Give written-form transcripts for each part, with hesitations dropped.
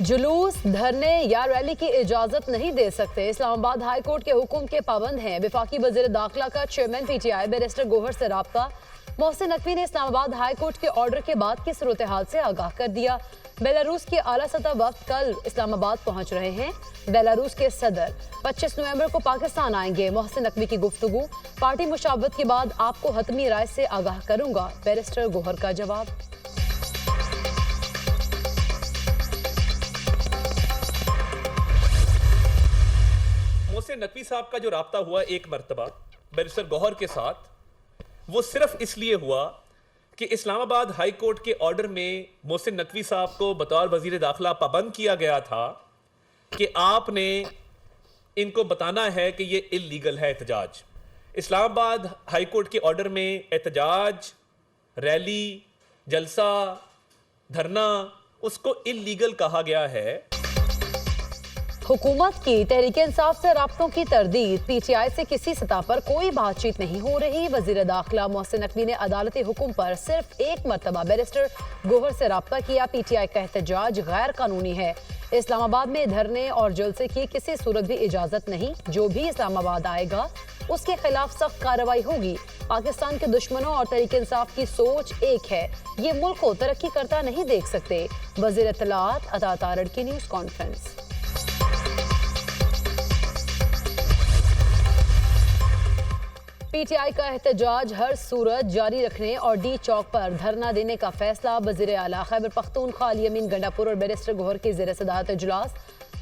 जुलूस, धरने या रैली की इजाजत नहीं दे सकते। इस्लामाबाद हाई कोर्ट के हुक्म के पाबंद हैं। वफाकी वजीर दाखिला का चेयरमैन पीटीआई बैरिस्टर गौहर से राब्ता। मोहसिन नकवी ने इस्लामाबाद हाई कोर्ट के ऑर्डर के बाद की सूरत हाल से आगाह कर दिया। बेलारूस के आला सतह वफ्द कल इस्लामाबाद पहुंच रहे हैं। बेलारूस के सदर 25 नवंबर को पाकिस्तान आएंगे। मोहसिन नकवी की गुफ्तगू, पार्टी मुशावरत के बाद आपको हतमी राय से आगाह करूंगा, बैरिस्टर गौहर का जवाब। मोहसिन नकवी साहब का जो राब्ता हुआ एक मरतबा बैरिस्टर गौहर के साथ, वो सिर्फ इसलिए हुआ कि इस्लामाबाद हाई कोर्ट के ऑर्डर में मोहसिन नकवी साहब को बतौर वजीर दाखिला पाबंद किया गया था कि आपने इनको बताना है कि ये इल्लीगल है एहतजाज। इस्लामाबाद हाई कोर्ट के ऑर्डर में एहतजाज, रैली, जलसा, धरना, उसको इल्लीगल कहा गया है। हुकूमत की तहरीक इंसाफ से राब्तों की तरदीद, पीटीआई से किसी सतह पर कोई बातचीत नहीं हो रही। वजीर दाखिला मोहसिन नकवी ने अदालती हुक्म पर सिर्फ एक मरतबा बैरिस्टर गौहर से राब्ता किया। पीटीआई का एहतजाज गैर कानूनी है। इस्लामाबाद में धरने और जलसे की किसी सूरत भी इजाजत नहीं। जो भी इस्लामाबाद आएगा उसके खिलाफ सख्त कार्रवाई होगी। पाकिस्तान के दुश्मनों और तहरीक इंसाफ की सोच एक है, ये मुल्क को तरक्की करता नहीं देख सकते। वजीर इत्तलात अता तारड़ की न्यूज कॉन्फ्रेंस। पीटीआई का एहतजाज हर सूरत जारी रखने और डी चौक पर धरना देने का फैसला। वजीर आला खैबर पख्तूनख्वा अली अमीन गंडापुर और बैरिस्टर गौहर की ज़ेर सदारत इजलास।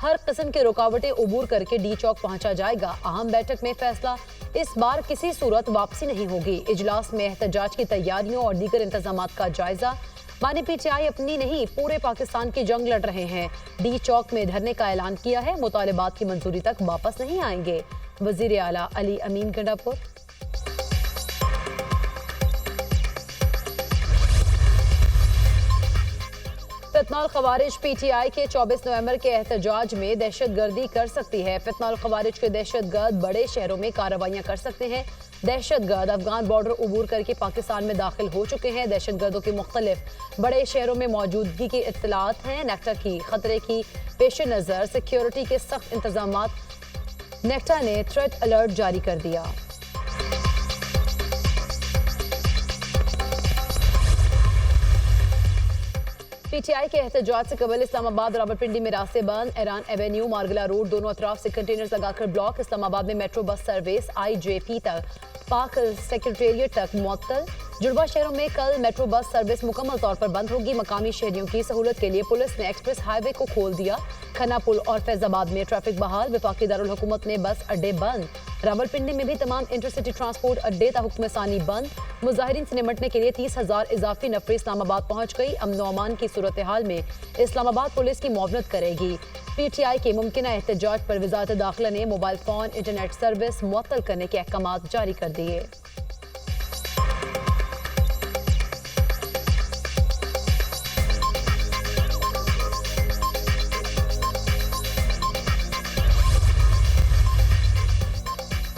हर किस्म के रुकावटें उबूर करके डी चौक पहुंचा जाएगा। अहम बैठक में फैसला, इस बार किसी सूरत वापसी नहीं होगी। इजलास में एहतजाज की तैयारियों और दीगर इंतजामात का जायजा। मानी पीटीआई अपनी नहीं पूरे पाकिस्तान की जंग लड़ रहे हैं। डी चौक में धरने का ऐलान किया है। मुतालिबात की मंजूरी तक वापस नहीं आएंगे। वजीर आला अली अमीन गंडापुर। फितनौल खवारिज पीटीआई के 24 नवंबर के एहतजाज में दहशतगर्दी कर सकती है। फितनौल खवारिज के दहशतगर्द बड़े शहरों में कार्रवाइयां कर सकते हैं। दहशतगर्द अफगान बॉर्डर उबूर करके पाकिस्तान में दाखिल हो चुके हैं। दहशतगर्दों की मुख्तलिफ बड़े शहरों में मौजूदगी की इत्तलात हैं। नेक्टा की खतरे की पेश नज़र सिक्योरिटी के सख्त इंतजाम। नेक्टा ने थ्रेट अलर्ट जारी कर दिया। पीटीआई के एहतजाज से कबल इस्लामाबाद रावलपिंडी में रास्ते बंद। ईरान एवेन्यू, मारगला रोड दोनों अतराफ से कंटेनर्स लगाकर ब्लॉक। इस्लामाबाद में मेट्रो बस सर्विस आईजेपी तक, पाक सेक्रेटेरिएट तक मुअत्तल। जुड़वा शहरों में कल मेट्रो बस सर्विस मुकम्मल तौर पर बंद होगी। मकामी शहरियों की सहूलत के लिए पुलिस ने एक्सप्रेस हाईवे को खोल दिया। खन्ना पुल और फैजाबाद में ट्रैफिक बहाल। वफाकी दारुल हुकूमत ने बस अड्डे बंद। रावलपिंडी में भी तमाम इंटरसिटी ट्रांसपोर्ट अड्डे हुक्म सानी बंद। मुजाहिरीन से निमटने के लिए 30,000 इजाफी नफरी इस्लामाबाद पहुंच गई। अमन व अमान की सूरत हाल में इस्लामाबाद पुलिस की मुआवनत करेगी। पीटीआई के मुमकिन एहतजाज पर वजारत दाखिला ने मोबाइल फोन इंटरनेट सर्विस मुअत्तल करने के अहकाम जारी कर दिए।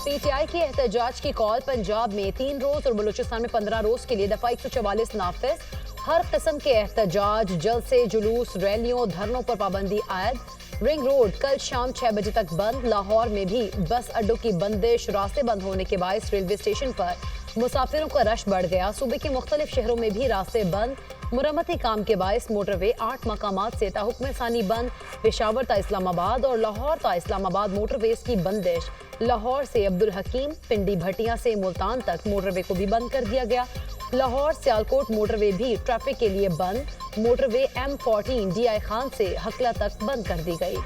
पीटीआई की एहतजाज की कॉल, पंजाब में 3 रोज और बलूचिस्तान में 15 रोज के लिए दफा 144 नाफिज। हर किस्म के एहतजाज, जलसे, जुलूस, रैलियों, धरनों पर पाबंदी आयद। रिंग रोड कल शाम 6 बजे तक बंद। लाहौर में भी बस अड्डों की बंदिश। रास्ते बंद होने के बायस रेलवे स्टेशन पर मुसाफिरों का रश बढ़ गया। सूबे के मुख्तलिफ शहरों में भी रास्ते बंद। मुरम्मती काम के बायस मोटरवे 8 मकामात से हुक्म सानी बंद। पेशावर ता इस्लामाबाद और लाहौर ता इस्लामाबाद मोटरवेज की बंदिश। लाहौर से अब्दुल हकीम, पिंडी भटिया से मुल्तान तक मोटरवे को भी बंद कर दिया गया। लाहौर सियालकोट मोटरवे भी ट्रैफिक के लिए बंद। मोटरवे M14 DI खान से हकला तक बंद कर दी गई।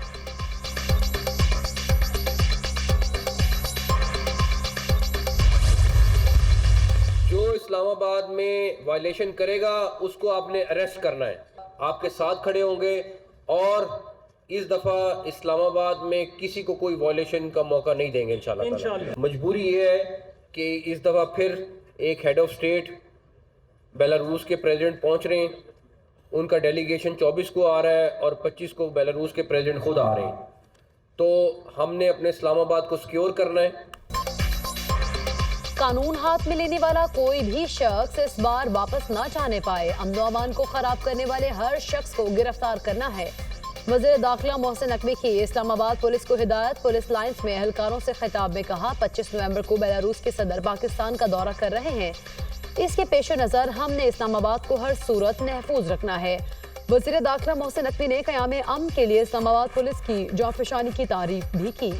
जो इस्लामाबाद में वायलेशन करेगा उसको आपने अरेस्ट करना है। आपके साथ खड़े होंगे और इस दफ़ा इस्लामाबाद में किसी को कोई वायलेशन का मौका नहीं देंगे इंशाल्लाह। मजबूरी ये है कि इस दफ़ा फिर एक हेड ऑफ स्टेट बेलारूस के प्रेसिडेंट पहुंच रहे हैं। उनका डेलीगेशन 24 को आ रहा है और 25 को बेलारूस के प्रेसिडेंट खुद आ रहे हैं। तो हमने अपने इस्लामाबाद को सिक्योर करना है। कानून हाथ में लेने वाला कोई भी शख्स इस बार वापस ना जाने पाए। अमन व अमान को खराब करने वाले हर शख्स को गिरफ्तार करना है। वज़ीर दाखिला मोहसिन नकवी की इस्लामाबाद पुलिस को हिदायत। पुलिस लाइन्स में एहलकारों से खिताब में कहा, 25 नवंबर को बेलारूस के सदर पाकिस्तान का दौरा कर रहे हैं। इसके पेश नज़र हमने इस्लामाबाद को हर सूरत महफूज रखना है। वज़ीर दाखिला मोहसिन नकवी ने क़याम अमन के लिए इस्लामाबाद पुलिस की जाफशानी की तारीफ भी की।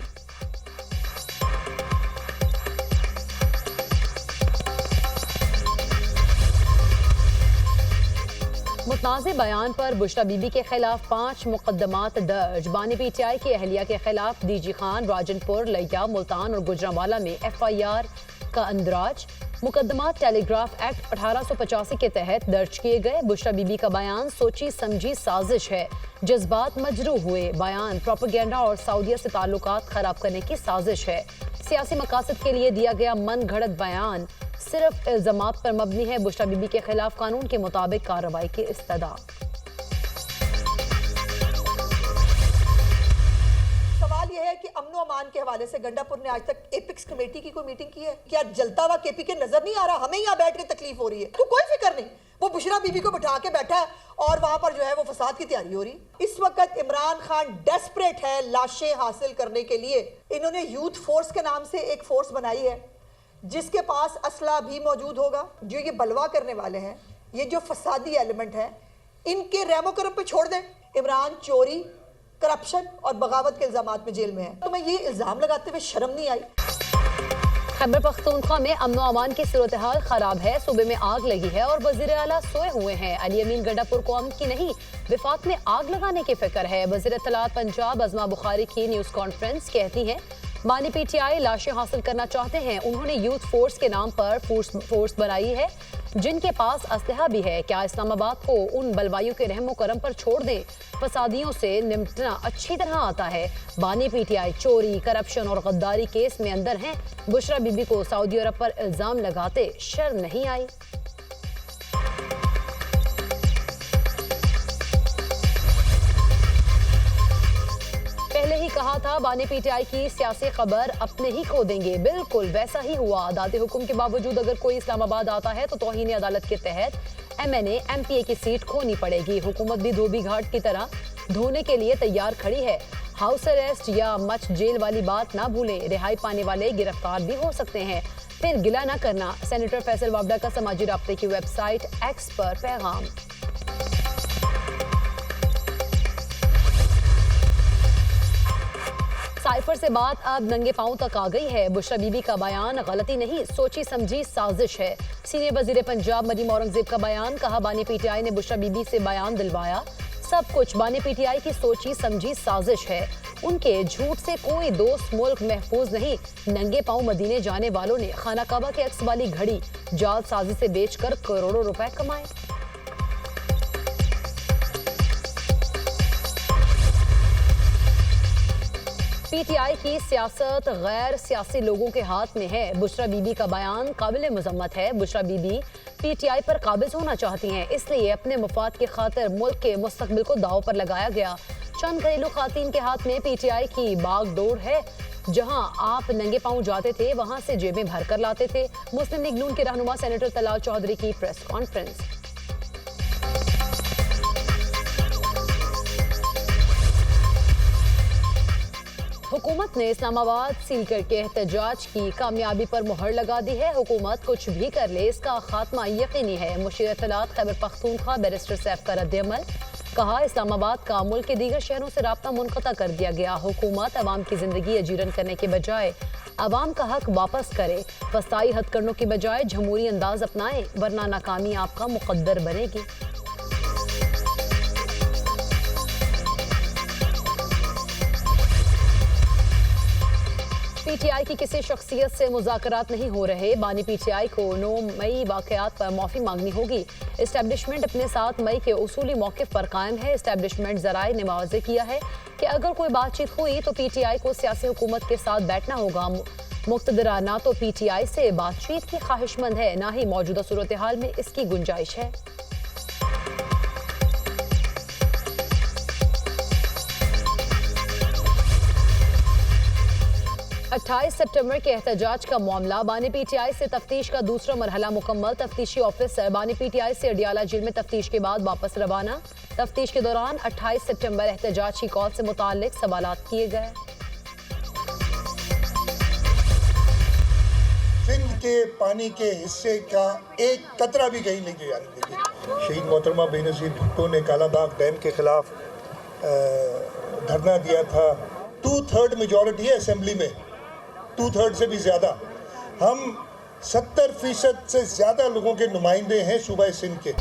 मुतनाज़े बयान पर बुशरा बीबी के खिलाफ 5 मुकदमात दर्ज। बानी PTI की अहलिया के खिलाफ DG खान, राजनपुर, लिया, मुल्तान और गुजरांवाला में FIR का अंदराज। मुकदमात टेलीग्राफ एक्ट 1885 के तहत दर्ज किए गए। बुशरा बीबी का बयान सोची समझी साजिश है, जज्बात मजरूह हुए। बयान प्रोपेगेंडा और सऊदीया से ताल्लुकात खराब करने की साजिश है। सियासी मकासद के लिए दिया गया मन घड़त बयान सिर्फ इल्जामात पर मबनी है। बुशरा बीबी के खिलाफ कानून के मुताबिक कार्रवाई की इस्तदा। सवाल यह है कि अमनो अमान के हवाले से गंडापुर ने आज तक एपिक्स कमेटी की कोई मीटिंग की है क्या? जलता हुआ KPK नजर नहीं आ रहा? हमें यहाँ बैठ के तकलीफ हो रही है तो कोई फिक्र नहीं। वो बुशरा बीबी को बिठा के बैठा है और वहां पर जो है वो फसाद की तैयारी हो रही। इस वक्त इमरान खान डेस्परेट है लाशें हासिल करने के लिए। इन्होंने यूथ फोर्स के नाम से एक फोर्स बनाई है जिसके पास असला भी मौजूद होगा। जो ये बलवा करने वाले हैं, ये जो फसादी एलिमेंट है, इनके रहमो करम पे छोड़ दें। इमरान चोरी, करप्शन और बगावत के इल्जामात में जेल में है। तो मैं ये इल्जाम लगाते हुए शर्म नहीं आई। खैबर पख्तूनख्वा में अमन अमान की सूरत हाल खराब है। सूबे में आग लगी है और वज़ीर आला सोए हुए हैं। अली अमीन गंडापुर को अमन की नहीं विफाक में आग लगाने की फिक्र है। वज़ीर इत्तलात पंजाब अज़मा बुखारी की न्यूज़ कॉन्फ्रेंस कहती हैं, बानी PTI लाशें हासिल करना चाहते हैं। उन्होंने यूथ फोर्स के नाम पर फोर्स बनाई है जिनके पास असलहा भी है। क्या इस्लामाबाद को उन बलवाइयों के रहमो करम पर छोड़ दें? फसादियों से निपटना अच्छी तरह आता है। बानी PTI चोरी, करप्शन और गद्दारी केस में अंदर हैं। बुशरा बीबी को सऊदी अरब पर इल्जाम लगाते शर्म नहीं आई। पहले ही कहा था बानी PTI की सियासी खबर अपने ही खो देंगे। बिल्कुल वैसा ही हुआ। दादे हुक्म के बावजूद अगर कोई इस्लामाबाद आता है तो तौहीन अदालत के तहत MNA MPA की सीट खोनी पड़ेगी। हुकूमत भी धोबी घाट की तरह धोने के लिए तैयार खड़ी है। हाउस अरेस्ट या मच जेल वाली बात ना भूलें। रिहाई पाने वाले गिरफ्तार भी हो सकते हैं। फिर गिला ना करना। सेनेटर फैसल वावडा का समाजी राब्ते की वेबसाइट X पर पैगाम। साइफर से बात अब नंगे पांव तक आ गई है। बुशरा बीबी का बयान गलती नहीं, सोची समझी साजिश है। सीनियर वजीर पंजाब मरीम औरंगजेब का बयान, कहा बानी PTI ने बुशरा बीबी से बयान दिलवाया। सब कुछ बानी PTI की सोची समझी साजिश है। उनके झूठ से कोई दोस्त मुल्क महफूज नहीं। नंगे पांव मदीने जाने वालों ने खाना काबा के अक्स वाली घड़ी जालसाजी से बेचकर करोड़ों रुपए कमाए। PTI की सियासत गैर सियासी लोगों के हाथ में है। बुशरा बीबी का बयान काबिल मुजम्मत है। बुशरा बीबी PTI पर काबिज होना चाहती हैं, इसलिए अपने मुफाद की खातिर मुल्क के मुस्तकबिल को दाव पर लगाया गया। चंद घरेलू खातीन के हाथ में PTI की बागडोर है। जहां आप नंगे पांव जाते थे वहां से जेबें भर कर लाते थे। मुस्लिम लीग नून के रहनुमा सेनेटर तलाल चौधरी की प्रेस कॉन्फ्रेंस। हुकूमत ने इस्लामाबाद सील करके एहतजाज की कामयाबी पर मुहर लगा दी है। हुकूमत कुछ भी कर ले, इसका खात्मा यकीनी है। मुशीर इत्तलात खैबर पख्तूनख्वा बैरिस्टर सैफ का रद्द-ए-अमल, कहा इस्लामाबाद का मुल्क के दीगर शहरों से राब्ता मुनक़ता कर दिया गया। हुकूमत अवाम की जिंदगी अजीरन करने के बजाय अवाम का हक वापस करे। फसाई हथकंडों की बजाय जमहूरी अंदाज अपनाएं, वरना नाकामी आपका मुकद्दर बनेगी। PTI की किसी शख्सियत से मुज़ाकरात नहीं हो रहे। बानी PTI को 9 मई वाक़यात पर माफ़ी मांगनी होगी। इस्टेब्लिशमेंट अपने 7 मई के उसूली मौक़िफ़ पर कायम है। इस्टेब्लिशमेंट ज़राए ने वाज़ेह किया है कि अगर कोई बातचीत हुई तो PTI को सियासी हुकूमत के साथ बैठना होगा। मुक़्तदरा ना तो PTI से बातचीत की ख्वाहिशमंद है, ना ही मौजूदा सूरत हाल में इसकी गुंजाइश है। 28 सितंबर के एहतजाज का मामला बानी पीटीआई से तफ्तीश का दूसरा मरहला मुकम्मल। तफ्तीशी ऑफिसर बानी पीटीआई से अडियाला जेल में तफ्तीश के बाद वापस रवाना। तफ्तीश के दौरान 28 सितंबर एहतजाज की कॉल से मुताल्लिक सवालात किए गए। सिंध के पानी के हिस्से का एक कतरा भी कहीं नहीं जाने देगी। शहीद मोहतरमा बेनज़ीर भुट्टो ने कालाबाग डैम के खिलाफ धरना दिया था। 2/3 मेजॉरिटी है असेंबली में, 2/3 से भी ज़्यादा। हम 70% से ज़्यादा लोगों के नुमाइंदे हैं सूबा सिंध के।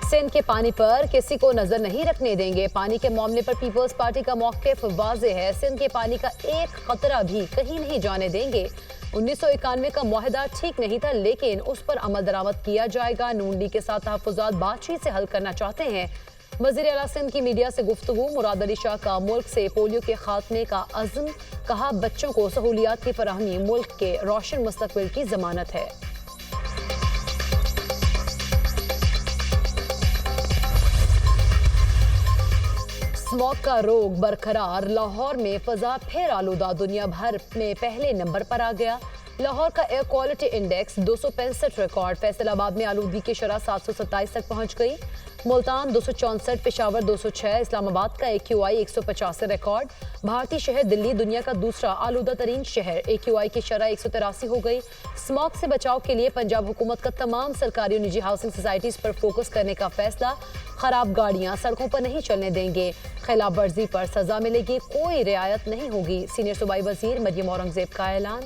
सिंध के पानी पर किसी को नजर नहीं रखने देंगे। पानी के मामले पर पीपल्स पार्टी का मौक़िफ़ वाज़ेह है। सिंध के पानी का एक कतरा भी कहीं नहीं जाने देंगे। 1991 का मुआहदा ठीक नहीं था, लेकिन उस पर अमल दरामद किया जाएगा। नून लीग के साथ तहफ़्फ़ुज़ात बातचीत से हल करना चाहते हैं। वज़ीर आला सिंध की मीडिया से गुफ्तगू। मुराद अली शाह का मुल्क से पोलियो के खात्मे का अज़्म। कहा, बच्चों को सहूलियात की फराहमी मुल्क के रोशन मुस्तक़बिल की ज़मानत है। स्मॉग का रोग बरकरार। लाहौर में फ़ज़ा फिर आलूदा दुनिया भर में पहले नंबर पर आ गया। लाहौर का air quality index 265 record. Faisalabad में आलूदगी की शरह 727 तक पहुंच गई। मुल्तान 264, पेशावर 206, इस्लामाबाद का AQI 185 रिकॉर्ड। भारतीय शहर दिल्ली दुनिया का दूसरा आलूदा तरीन शहर। AQI की शरह 183 हो गई। स्मॉग से बचाव के लिए पंजाब हुकूमत का तमाम सरकारी और निजी हाउसिंग सोसाइटीज पर फोकस करने का फैसला। खराब गाड़ियां सड़कों पर नहीं चलने देंगे। खिलाफ वर्जी पर सजा मिलेगी, कोई रियायत नहीं होगी। सीनियर सूबाई वजीर मरियम औरंगजेब का ऐलान।